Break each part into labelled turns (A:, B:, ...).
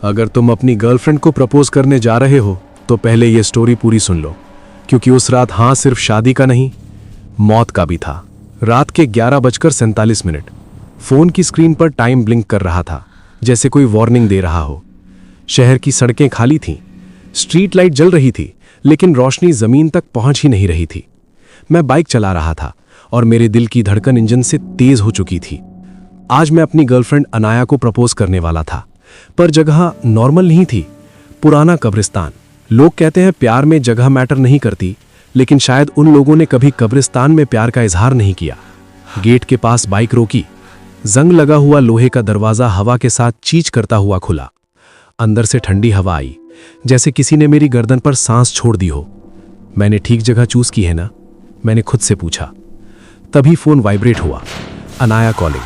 A: अगर तुम अपनी गर्लफ्रेंड को प्रपोज करने जा रहे हो तो पहले ये स्टोरी पूरी सुन लो, क्योंकि उस रात हाँ सिर्फ शादी का नहीं, मौत का भी था। रात के 11:47। फोन की स्क्रीन पर टाइम ब्लिंक कर रहा था, जैसे कोई वार्निंग दे रहा हो। शहर की सड़कें खाली थीं, स्ट्रीट लाइट जल रही थी, लेकिन रोशनी जमीन तक पहुंच ही नहीं रही थी। मैं बाइक चला रहा था और मेरे दिल की धड़कन इंजन से तेज हो चुकी थी। आज मैं अपनी गर्लफ्रेंड अनाया को प्रपोज करने वाला था, पर जगह नॉर्मल नहीं थी, पुराना कब्रिस्तान। लोग कहते हैं प्यार में जगह मैटर नहीं करती, लेकिन शायद उन लोगों ने कभी कब्रिस्तान में प्यार का इजहार नहीं किया। गेट के पास बाइक रोकी, जंग लगा हुआ लोहे का दरवाजा हवा के साथ चीच करता हुआ खुला। अंदर से ठंडी हवा आई, जैसे किसी ने मेरी गर्दन पर सांस छोड़ दी हो। मैंने ठीक जगह चूज की है ना, मैंने खुद से पूछा। तभी फोन वाइब्रेट हुआ। अनाया कॉलिंग।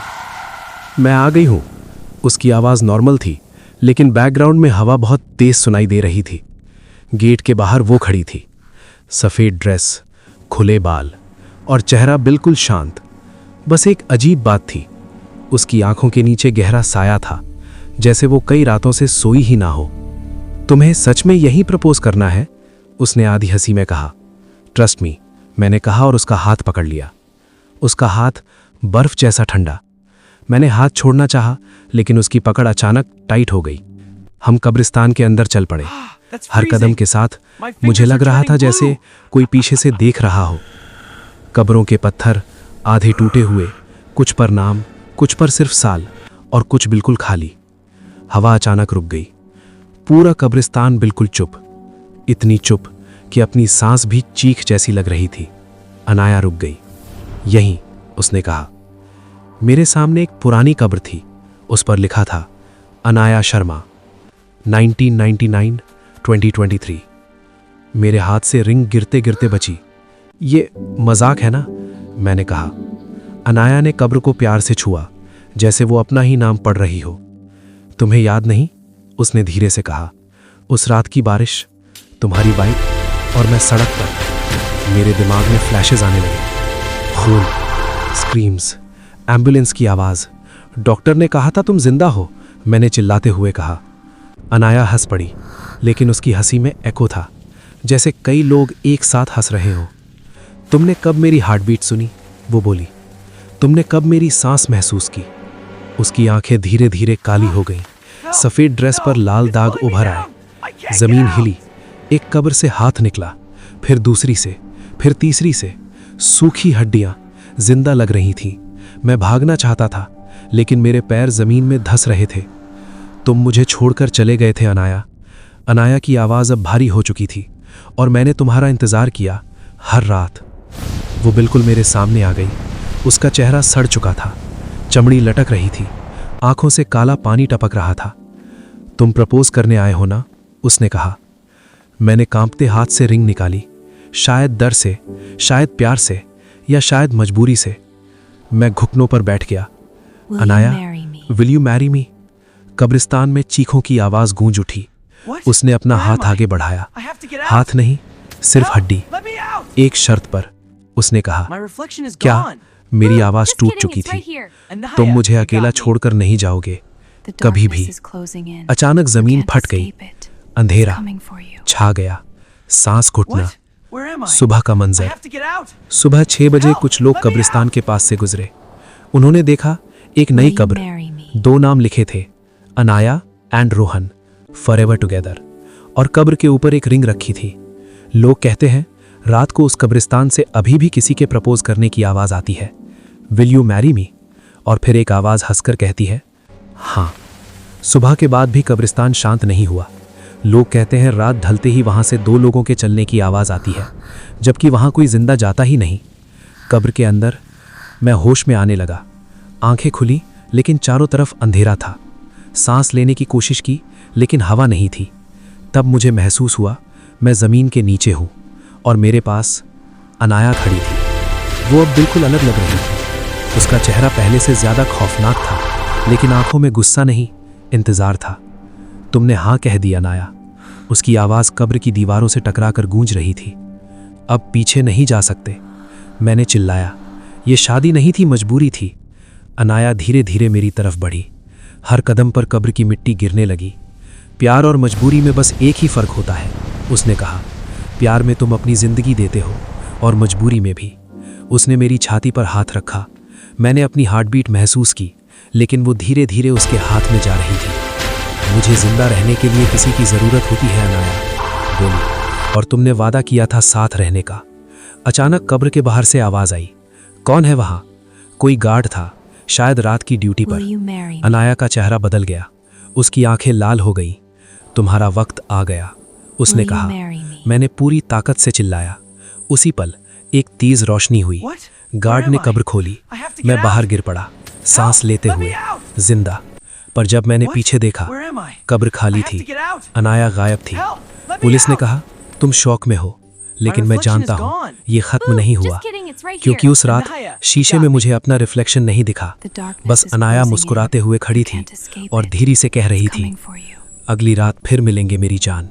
A: मैं आ गई हूं। उसकी आवाज नॉर्मल थी, लेकिन बैकग्राउंड में हवा बहुत तेज सुनाई दे रही थी। गेट के बाहर वो खड़ी थी, सफेद ड्रेस, खुले बाल और चेहरा बिल्कुल शांत। बस एक अजीब बात थी, उसकी आंखों के नीचे गहरा साया था, जैसे वो कई रातों से सोई ही ना हो। तुम्हें सच में यही प्रपोज करना है? उसने आधी हंसी में कहा। ट्रस्ट मी, मैंने कहा और उसका हाथ पकड़ लिया। उसका हाथ बर्फ जैसा ठंडा। मैंने हाथ छोड़ना चाहा, लेकिन उसकी पकड़ अचानक टाइट हो गई। हम कब्रिस्तान के अंदर चल पड़े। हर कदम के साथ मुझे लग रहा था जैसे कोई पीछे से देख रहा हो। कब्रों के पत्थर आधे टूटे हुए, कुछ पर नाम, कुछ पर सिर्फ साल और कुछ बिल्कुल खाली। हवा अचानक रुक गई। पूरा कब्रिस्तान बिल्कुल चुप, इतनी चुप कि अपनी सांस भी चीख जैसी लग रही थी। अनाया रुक गई। यहीं, उसने कहा। मेरे सामने एक पुरानी कब्र थी, उस पर लिखा था अनाया शर्मा, 1999 2023। मेरे हाथ से रिंग गिरते गिरते बची। ये मजाक है ना? मैंने कहा। अनाया ने कब्र को प्यार से छुआ, जैसे वो अपना ही नाम पढ़ रही हो। तुम्हें याद नहीं? उसने धीरे से कहा। उस रात की बारिश, तुम्हारी बाइक और मैं सड़क पर। मेरे दिमाग में फ्लैशेस आने लगे। खून, स्क्रीम्स, एम्बुलेंस की आवाज। डॉक्टर ने कहा था तुम जिंदा हो, मैंने चिल्लाते हुए कहा। अनाया हंस पड़ी, लेकिन उसकी हंसी में एको था, जैसे कई लोग एक साथ हंस रहे हो। तुमने कब मेरी हार्ट बीट सुनी? वो बोली। तुमने कब मेरी सांस महसूस की? उसकी आंखें धीरे धीरे काली हो गईं। सफेद ड्रेस पर लाल दाग उभर आए। जमीन हिली। एक कब्र से हाथ निकला, फिर दूसरी से, फिर तीसरी से। सूखी हड्डियां जिंदा लग रही थीं। मैं भागना चाहता था, लेकिन मेरे पैर जमीन में धंस रहे थे। तुम मुझे छोड़कर चले गए थे अनाया। अनाया की आवाज अब भारी हो चुकी थी। और मैंने तुम्हारा इंतजार किया हर रात। वो बिल्कुल मेरे सामने आ गई। उसका चेहरा सड़ चुका था, चमड़ी लटक रही थी, आंखों से काला पानी टपक रहा था। तुम प्रपोज करने आए हो ना? उसने कहा। मैंने कांपते हाथ से रिंग निकाली, शायद डर से, शायद प्यार से, या शायद मजबूरी से। मैं घुटनों पर बैठ गया। Anaya, will you marry me? कब्रिस्तान में चीखों की आवाज गूंज उठी। उसने अपना हाथ आगे बढ़ाया। हाथ नहीं, सिर्फ हड्डी। एक शर्त पर, उसने कहा। क्या? मेरी आवाज टूट चुकी थी। तुम मुझे अकेला छोड़कर नहीं जाओगे, कभी भी। अचानक जमीन फट गई। अंधेरा छा गया। सांस घुटना। सुबह का मंजर। सुबह 6 बजे कुछ लोग कब्रिस्तान के पास से गुजरे। उन्होंने देखा एक नई कब्र, 2 नाम लिखे थे, Anaya and Rohan, forever together. और कब्र के ऊपर एक रिंग रखी थी। लोग कहते हैं रात को उस कब्रिस्तान से अभी भी किसी के प्रपोज करने की आवाज आती है, विल यू मैरी मी? और फिर एक आवाज हंसकर कहती है, हाँ। सुबह के बाद भी कब्रिस्तान शांत नहीं हुआ। लोग कहते हैं रात ढलते ही वहां से 2 लोगों के चलने की आवाज आती है, जबकि वहां कोई जिंदा जाता ही नहीं। कब्र के अंदर मैं होश में आने लगा। आंखें खुली, लेकिन चारों तरफ अंधेरा था। सांस लेने की कोशिश की, लेकिन हवा नहीं थी। तब मुझे महसूस हुआ मैं जमीन के नीचे हूं और मेरे पास अनाया खड़ी थी। वो अब बिल्कुल अलग लग रही थी। उसका चेहरा पहले से ज्यादा खौफनाक था, लेकिन आंखों में गुस्सा नहीं, इंतजार था। तुमने हाँ कह दिया अनाया। उसकी आवाज कब्र की दीवारों से टकराकर गूंज रही थी। अब पीछे नहीं जा सकते, मैंने चिल्लाया। ये शादी नहीं थी, मजबूरी थी। अनाया धीरे धीरे मेरी तरफ बढ़ी। हर कदम पर कब्र की मिट्टी गिरने लगी।
B: प्यार और मजबूरी में बस एक ही फ़र्क होता है, उसने कहा। प्यार में तुम अपनी ज़िंदगी देते हो और मजबूरी में भी। उसने मेरी छाती पर हाथ रखा। मैंने अपनी हार्ट बीट महसूस की, लेकिन वो धीरे धीरे उसके हाथ में जा रही थी। मुझे जिंदा रहने के लिए किसी की ज़रूरत होती है, अनाया बोली, और तुमने वादा किया था साथ रहने का। अचानक कब्र के बाहर से आवाज़ आई। कौन है वहाँ? कोई गार्ड था, शायद रात की ड्यूटी पर। अनाया का चेहरा बदल गया, उसकी आंखें लाल हो गईं। तुम्हारा वक्त आ गया, उसने कहा। मैंने पूरी ताकत से चिल्लाया। उसी पल एक तेज रोशनी हुई। गार्ड ने कब्र खोली। मैं बाहर गिर पड़ा, सांस लेते हुए, जिंदा। पर जब मैंने पीछे देखा, कब्र खाली थी, अनाया गायब थी। पुलिस ने कहा, तुम शौक में हो, लेकिन मैं जानता हूँ ये खत्म नहीं हुआ, क्योंकि उस रात शीशे में मुझे अपना रिफ्लेक्शन नहीं दिखा। बस अनाया मुस्कुराते हुए खड़ी थी और धीरे से कह रही थी, अगली रात फिर मिलेंगे मेरी जान।